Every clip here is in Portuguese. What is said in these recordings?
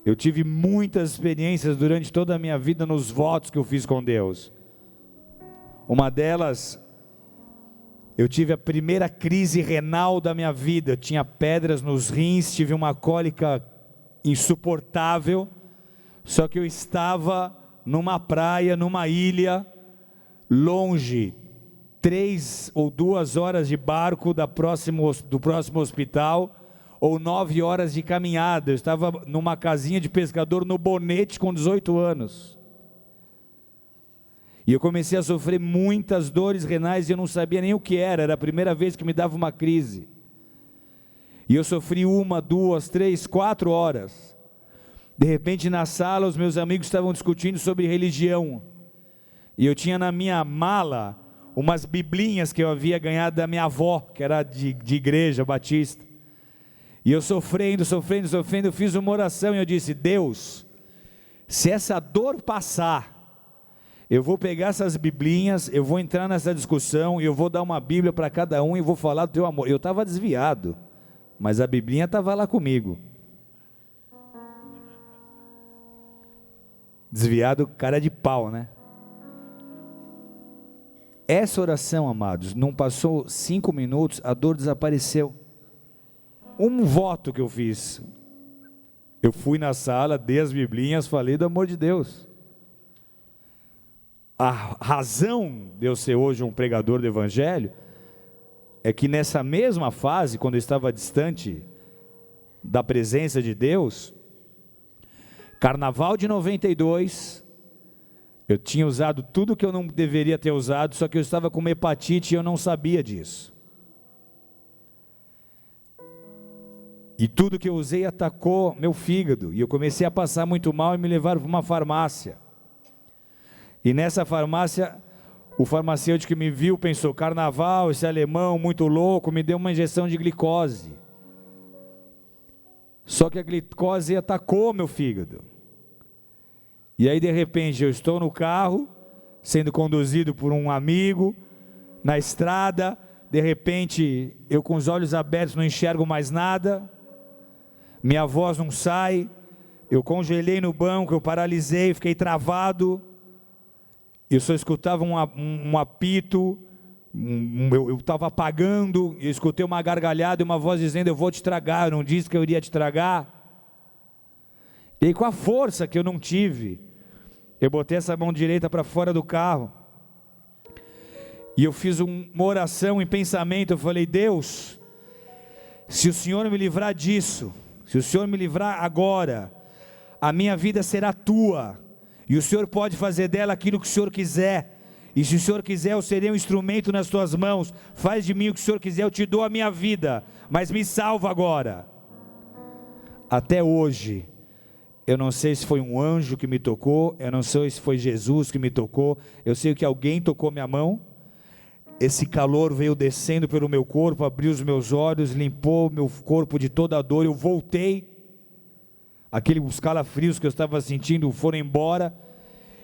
Eu tive muitas experiências durante toda a minha vida nos votos que eu fiz com Deus. Uma delas, eu tive a primeira crise renal da minha vida. Eu tinha pedras nos rins, tive uma cólica insuportável. Só que eu estava numa praia, numa ilha, longe, 3 ou 2 horas de barco do próximo hospital, ou 9 horas de caminhada. Eu estava numa casinha de pescador no Bonete com 18 anos. E eu comecei a sofrer muitas dores renais e eu não sabia nem o que era a primeira vez que me dava uma crise. E eu sofri 1, 2, 3, 4 horas. De repente na sala os meus amigos estavam discutindo sobre religião. E eu tinha na minha mala umas biblinhas que eu havia ganhado da minha avó, que era de igreja batista. E eu sofrendo, eu fiz uma oração e eu disse: Deus, se essa dor passar, eu vou pegar essas biblinhas, eu vou entrar nessa discussão, e eu vou dar uma bíblia para cada um e vou falar do teu amor. Eu estava desviado, mas a biblinha estava lá comigo. Desviado, cara de pau, né? Essa oração, amados, não passou 5 minutos, a dor desapareceu. Um voto que eu fiz, eu fui na sala, dei as biblinhas, falei do amor de Deus. A razão de eu ser hoje um pregador do evangelho, é que nessa mesma fase, quando eu estava distante da presença de Deus, Carnaval de 92, eu tinha usado tudo que eu não deveria ter usado, só que eu estava com uma hepatite e eu não sabia disso. E tudo que eu usei atacou meu fígado, e eu comecei a passar muito mal e me levaram para uma farmácia. E nessa farmácia, o farmacêutico que me viu pensou: carnaval, esse alemão muito louco, me deu uma injeção de glicose. Só que a glicose atacou meu fígado. E aí de repente eu estou no carro, sendo conduzido por um amigo, na estrada, de repente eu com os olhos abertos não enxergo mais nada, minha voz não sai, eu congelei no banco, eu paralisei, fiquei travado, eu só escutava um apito, eu estava apagando, eu escutei uma gargalhada e uma voz dizendo: eu vou te tragar, eu não disse que eu iria te tragar. E aí, com a força que eu não tive, eu botei essa mão direita para fora do carro, e eu fiz uma oração em pensamento. Eu falei: Deus, se o Senhor me livrar disso, se o Senhor me livrar agora, a minha vida será tua, e o Senhor pode fazer dela aquilo que o Senhor quiser, e se o Senhor quiser eu serei um instrumento nas tuas mãos, faz de mim o que o Senhor quiser, eu te dou a minha vida, mas me salva agora. Até hoje, eu não sei se foi um anjo que me tocou, eu não sei se foi Jesus que me tocou, eu sei que alguém tocou minha mão, esse calor veio descendo pelo meu corpo, abriu os meus olhos, limpou meu corpo de toda a dor, eu voltei, aqueles calafrios que eu estava sentindo foram embora,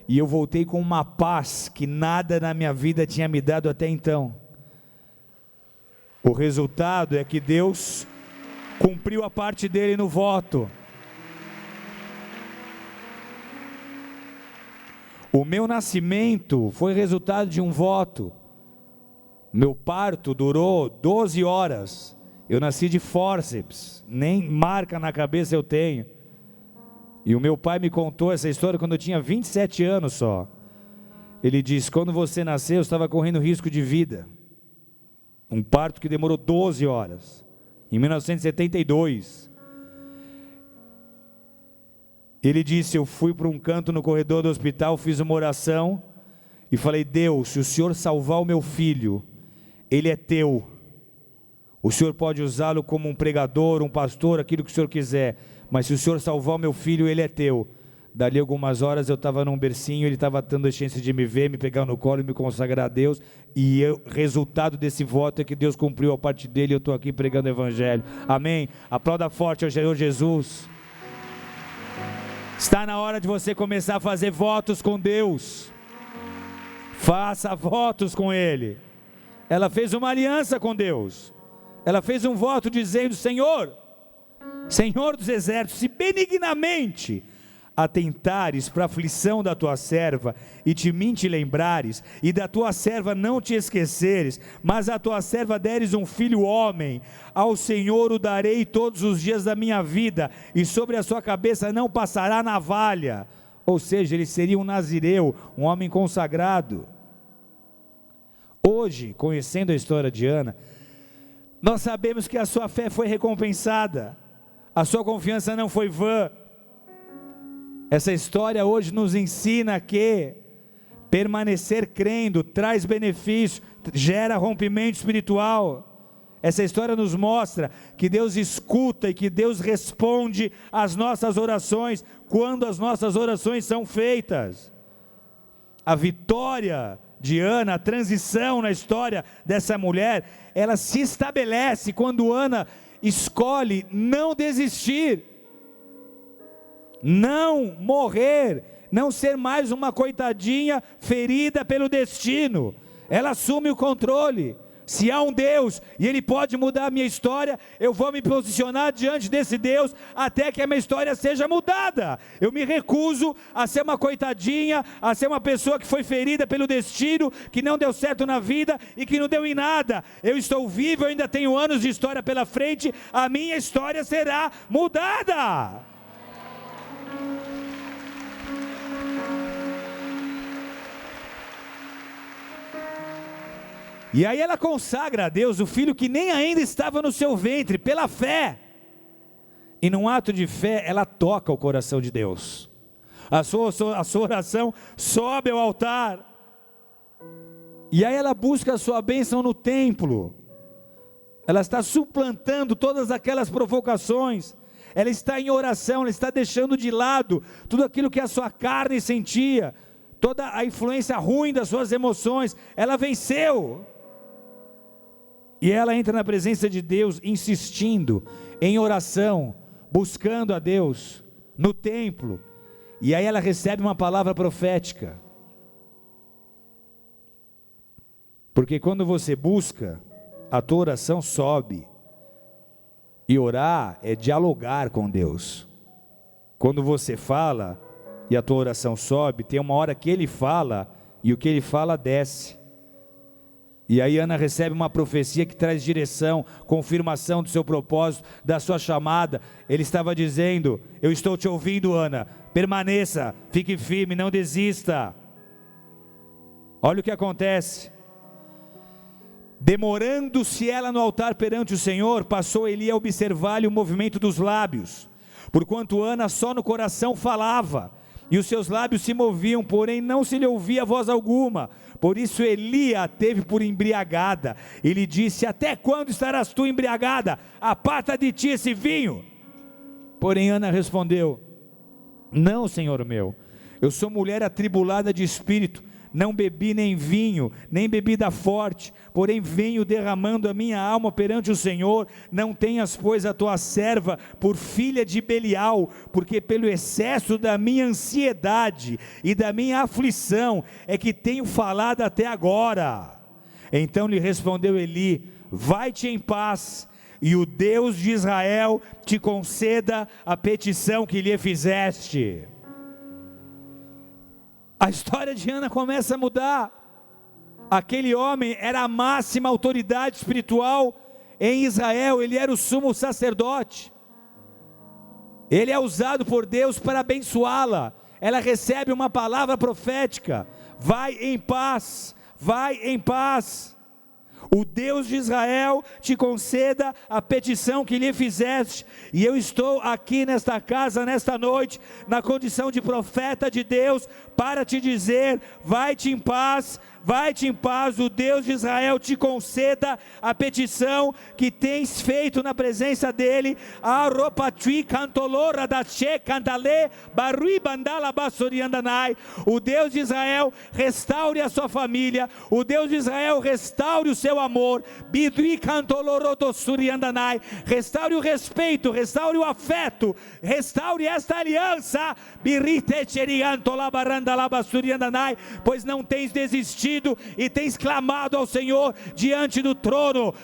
e eu voltei com uma paz que nada na minha vida tinha me dado até então. O resultado é que Deus cumpriu a parte dele no voto. O meu nascimento foi resultado de um voto. Meu parto durou 12 horas, eu nasci de fórceps, nem marca na cabeça eu tenho, e o meu pai me contou essa história quando eu tinha 27 anos só. Ele disse: quando você nasceu eu estava correndo risco de vida, um parto que demorou 12 horas, em 1972, ele disse: eu fui para um canto no corredor do hospital, fiz uma oração, e falei: Deus, se o Senhor salvar o meu filho, ele é teu, o Senhor pode usá-lo como um pregador, um pastor, aquilo que o Senhor quiser, mas se o Senhor salvar o meu filho, ele é teu. Dali algumas horas eu estava num bercinho, ele estava tendo a chance de me ver, me pegar no colo e me consagrar a Deus, e o resultado desse voto é que Deus cumpriu a parte dele, e eu estou aqui pregando o evangelho, amém? Aplauda forte ao Senhor Jesus. Está na hora de você começar a fazer votos com Deus, faça votos com Ele. Ela fez uma aliança com Deus, ela fez um voto dizendo: Senhor, Senhor dos exércitos, se benignamente atentares para a aflição da tua serva, e de mim te lembrares, e da tua serva não te esqueceres, mas a tua serva deres um filho homem, ao Senhor o darei todos os dias da minha vida, e sobre a sua cabeça não passará navalha. Ou seja, ele seria um nazireu, um homem consagrado. Hoje, conhecendo a história de Ana, nós sabemos que a sua fé foi recompensada, a sua confiança não foi vã. Essa história hoje nos ensina que permanecer crendo traz benefício, gera rompimento espiritual. Essa história nos mostra que Deus escuta e que Deus responde às nossas orações, quando as nossas orações são feitas. A vitória de Ana, a transição na história dessa mulher, ela se estabelece quando Ana escolhe não desistir, não morrer, não ser mais uma coitadinha ferida pelo destino. Ela assume o controle. Se há um Deus e Ele pode mudar a minha história, eu vou me posicionar diante desse Deus até que a minha história seja mudada. Eu me recuso a ser uma coitadinha, a ser uma pessoa que foi ferida pelo destino, que não deu certo na vida e que não deu em nada. Eu estou vivo, eu ainda tenho anos de história pela frente, a minha história será mudada. E aí ela consagra a Deus o filho que nem ainda estava no seu ventre, pela fé. E num ato de fé, ela toca o coração de Deus. A sua oração sobe ao altar. E aí ela busca a sua bênção no templo. Ela está suplantando todas aquelas provocações. Ela está em oração, ela está deixando de lado tudo aquilo que a sua carne sentia, toda a influência ruim das suas emoções. Ela venceu. E ela entra na presença de Deus, insistindo em oração, buscando a Deus, no templo. E aí ela recebe uma palavra profética. Porque quando você busca, a tua oração sobe. E orar é dialogar com Deus. Quando você fala e a tua oração sobe, tem uma hora que Ele fala e o que Ele fala desce. E aí Ana recebe uma profecia que traz direção, confirmação do seu propósito, da sua chamada. Ele estava dizendo: eu estou te ouvindo, Ana, permaneça, fique firme, não desista. Olha o que acontece. Demorando-se ela no altar perante o Senhor, passou Eli a observar-lhe o movimento dos lábios, porquanto Ana só no coração falava, e os seus lábios se moviam, porém não se lhe ouvia voz alguma. Por isso Eli a teve por embriagada, e lhe disse: até quando estarás tu embriagada? Aparta de ti esse vinho. Porém Ana respondeu: não, Senhor meu, eu sou mulher atribulada de espírito, não bebi nem vinho, nem bebida forte, porém venho derramando a minha alma perante o Senhor. Não tenhas, pois, a tua serva por filha de Belial, porque pelo excesso da minha ansiedade e da minha aflição é que tenho falado até agora. Então lhe respondeu Eli: vai-te em paz, e o Deus de Israel te conceda a petição que lhe fizeste. A história de Ana começa a mudar. Aquele homem era a máxima autoridade espiritual em Israel, ele era o sumo sacerdote. Ele é usado por Deus para abençoá-la. Ela recebe uma palavra profética: vai em paz, vai em paz. O Deus de Israel te conceda a petição que lhe fizeste. E eu estou aqui nesta casa, nesta noite, na condição de profeta de Deus, para te dizer: vai-te em paz, vai-te em paz. O Deus de Israel te conceda a petição que tens feito na presença dEle. O Deus de Israel restaure a sua família. O Deus de Israel restaure o seu amor. Restaure o respeito, restaure o afeto, restaure esta aliança. Pois não tens desistido. batido e tens clamado ao Senhor diante do trono.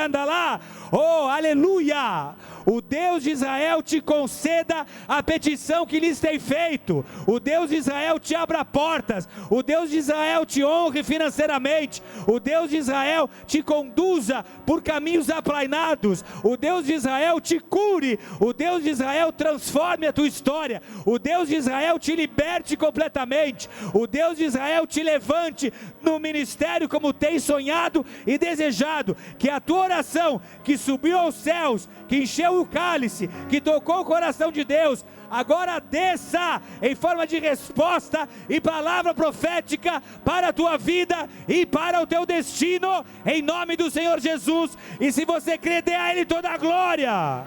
Anda lá, oh aleluia. O Deus de Israel te conceda a petição que lhes tem feito. O Deus de Israel te abra portas. O Deus de Israel te honre financeiramente. O Deus de Israel te conduza por caminhos aplainados. O Deus de Israel te cure. O Deus de Israel transforme a tua história. O Deus de Israel te liberte completamente. O Deus de Israel te levante no ministério como tem sonhado e desejado. Que a tua oração que subiu aos céus, que encheu o cálice, que tocou o coração de Deus, agora desça em forma de resposta e palavra profética para a tua vida e para o teu destino, em nome do Senhor Jesus. E se você crer, dê a Ele toda a glória.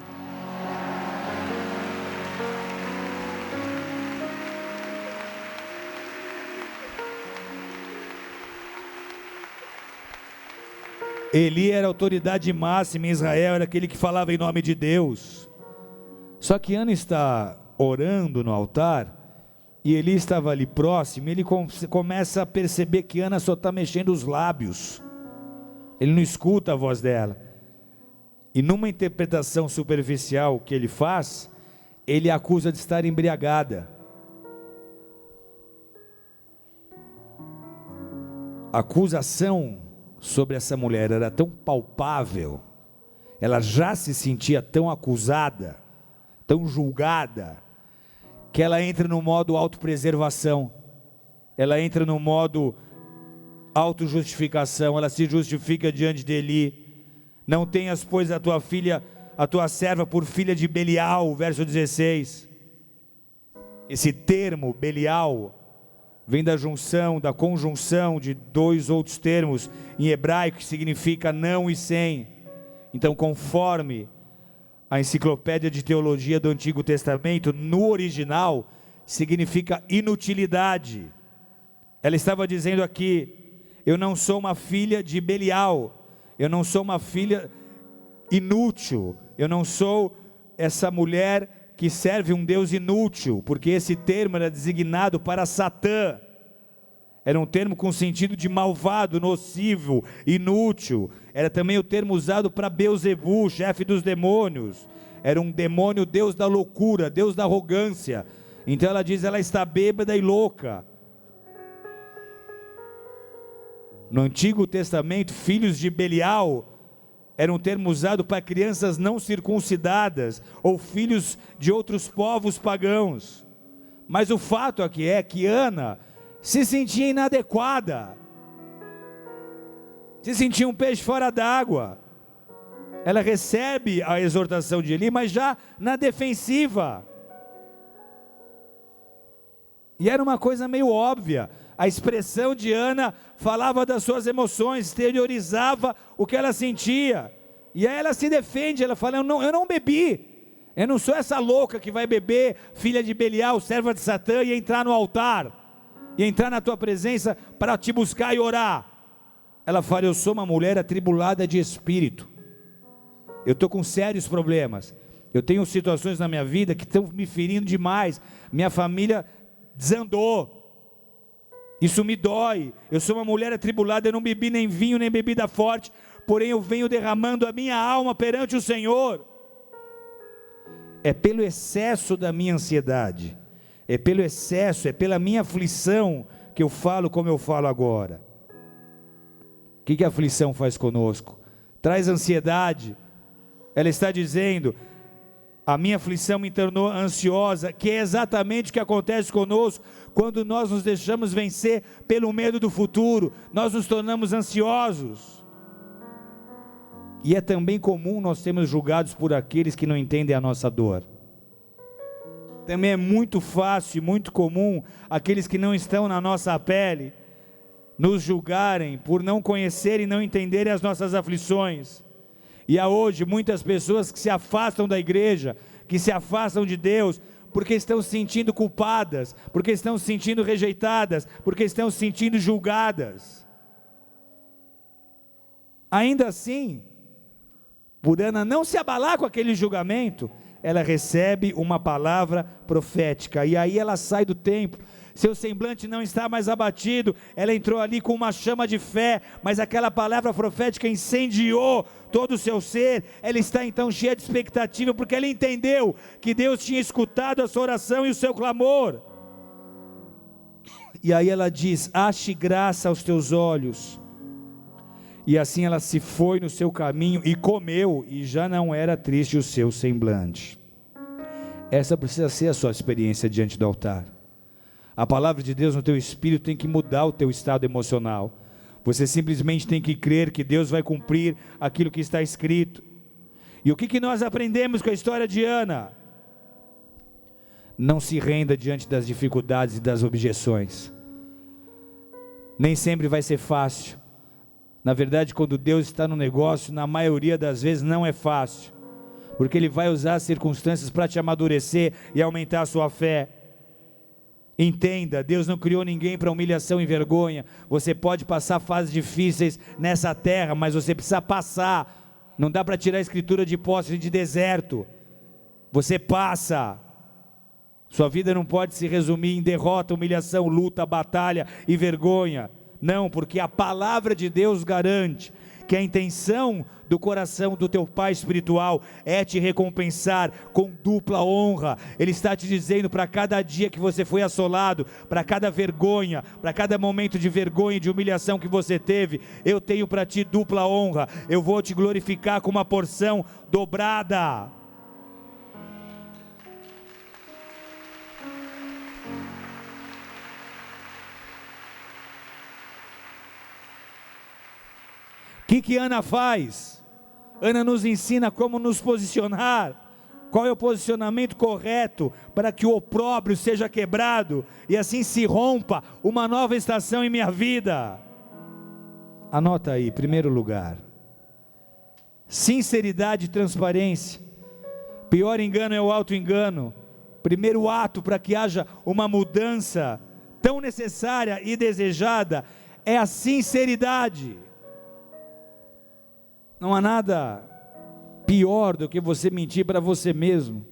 Eli era a autoridade máxima em Israel, era aquele que falava em nome de Deus. Só que Ana está orando no altar, e Eli estava ali próximo, e ele começa a perceber que Ana só está mexendo os lábios, ele não escuta a voz dela, e numa interpretação superficial que ele faz, ele a acusa de estar embriagada. A acusação sobre essa mulher era tão palpável, ela já se sentia tão acusada, tão julgada, que ela entra no modo autopreservação, ela entra no modo autojustificação, ela se justifica diante de Eli. Não tenhas, pois, a tua filha, a tua serva por filha de Belial, verso 16. Esse termo Belial vem da conjunção de dois outros termos em hebraico, que significa não e sem. Então, conforme a enciclopédia de teologia do Antigo Testamento, no original, significa inutilidade. Ela estava dizendo aqui: eu não sou uma filha de Belial, eu não sou uma filha inútil, eu não sou essa mulher que serve um Deus inútil, porque esse termo era designado para Satã, era um termo com sentido de malvado, nocivo, inútil. Era também o termo usado para Beuzebu, chefe dos demônios, era um demônio, deus da loucura, deus da arrogância. Então ela diz, ela está bêbada e louca. No Antigo Testamento, filhos de Belial era um termo usado para crianças não circuncidadas, ou filhos de outros povos pagãos. Mas o fato aqui é que Ana se sentia inadequada, se sentia um peixe fora d'água. Ela recebe a exortação de Eli, mas já na defensiva. E era uma coisa meio óbvia. A expressão de Ana falava das suas emoções, exteriorizava o que ela sentia. E aí ela se defende, ela fala, eu não bebi. Eu não sou essa louca que vai beber, filha de Belial, serva de Satã, e entrar no altar, e entrar na tua presença para te buscar e orar. Ela fala, eu sou uma mulher atribulada de espírito. Eu estou com sérios problemas. Eu tenho situações na minha vida que estão me ferindo demais. Minha família desandou. Isso me dói. Eu sou uma mulher atribulada, eu não bebi nem vinho, nem bebida forte, porém eu venho derramando a minha alma perante o Senhor. É pelo excesso da minha ansiedade, é pelo excesso, é pela minha aflição que eu falo como eu falo agora. O que a aflição faz conosco? Traz ansiedade. Ela está dizendo, a minha aflição me tornou ansiosa, que é exatamente o que acontece conosco, quando nós nos deixamos vencer pelo medo do futuro, nós nos tornamos ansiosos. E é também comum nós sermos julgados por aqueles que não entendem a nossa dor. Também é muito fácil e muito comum aqueles que não estão na nossa pele nos julgarem por não conhecerem e não entenderem as nossas aflições. E há hoje muitas pessoas que se afastam da igreja, que se afastam de Deus, porque estão se sentindo culpadas, porque estão se sentindo rejeitadas, porque estão se sentindo julgadas. Ainda assim, por Ana não se abalar com aquele julgamento, ela recebe uma palavra profética, e aí ela sai do templo, seu semblante não está mais abatido. Ela entrou ali com uma chama de fé, mas aquela palavra profética incendiou todo o seu ser. Ela está então cheia de expectativa, porque ela entendeu que Deus tinha escutado a sua oração e o seu clamor. E aí ela diz: ache graça aos teus olhos. E assim ela se foi no seu caminho e comeu, e já não era triste o seu semblante. Essa precisa ser a sua experiência diante do altar. A palavra de Deus no teu espírito tem que mudar o teu estado emocional. Você simplesmente tem que crer que Deus vai cumprir aquilo que está escrito. E o que nós aprendemos com a história de Ana? Não se renda diante das dificuldades e das objeções. Nem sempre vai ser fácil. Na verdade, quando Deus está no negócio, na maioria das vezes não é fácil, porque Ele vai usar as circunstâncias para te amadurecer e aumentar a sua fé. Entenda, Deus não criou ninguém para humilhação e vergonha. Você pode passar fases difíceis nessa terra, mas você precisa passar. Não dá para tirar a escritura de posse de deserto. Você passa. Sua vida não pode se resumir em derrota, humilhação, luta, batalha e vergonha. Não, porque a palavra de Deus garante que a intenção do coração do teu Pai espiritual é te recompensar com dupla honra. Ele está te dizendo, para cada dia que você foi assolado, para cada vergonha, para cada momento de vergonha e de humilhação que você teve, eu tenho para ti dupla honra. Eu vou te glorificar com uma porção dobrada. O que Ana faz? Ana nos ensina como nos posicionar. Qual é o posicionamento correto para que o opróbrio seja quebrado e assim se rompa uma nova estação em minha vida? Anota aí, primeiro lugar, sinceridade e transparência. Pior engano é o auto-engano. Primeiro ato para que haja uma mudança tão necessária e desejada é a sinceridade. Não há nada pior do que você mentir para você mesmo.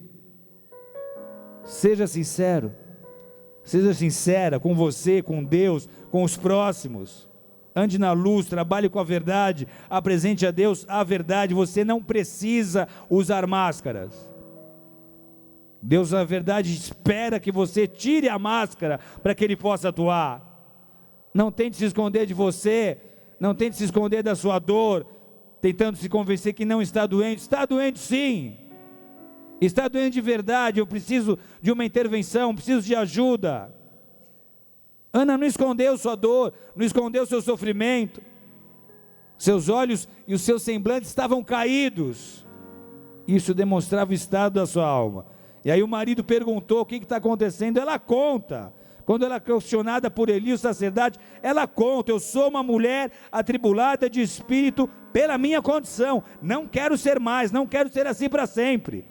Seja sincero, seja sincera com você, com Deus, com os próximos. Ande na luz, trabalhe com a verdade, apresente a Deus a verdade. Você não precisa usar máscaras. Deus, na verdade, espera que você tire a máscara para que Ele possa atuar. Não tente se esconder de você, não tente se esconder da sua dor, tentando se convencer que não está doente. Está doente sim, está doente de verdade. Eu preciso de uma intervenção, preciso de ajuda. Ana não escondeu sua dor, não escondeu seu sofrimento. Seus olhos e os seus semblantes estavam caídos. Isso demonstrava o estado da sua alma. E aí o marido perguntou: o que está acontecendo? Ela conta. Quando ela é questionada por Eli, o sacerdote, ela conta: eu sou uma mulher atribulada de espírito pela minha condição, não quero ser mais, não quero ser assim para sempre.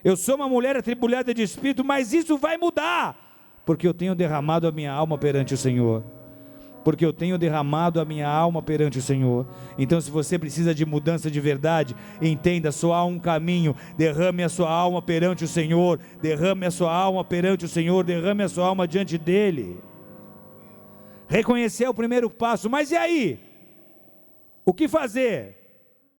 Eu sou uma mulher atribulada de espírito, mas isso vai mudar, porque eu tenho derramado a minha alma perante o Senhor. Porque eu tenho derramado a minha alma perante o Senhor. Então, se você precisa de mudança de verdade, entenda, só há um caminho: derrame a sua alma perante o Senhor, derrame a sua alma perante o Senhor, derrame a sua alma diante dEle. Reconhecer é o primeiro passo, mas e aí? O que fazer?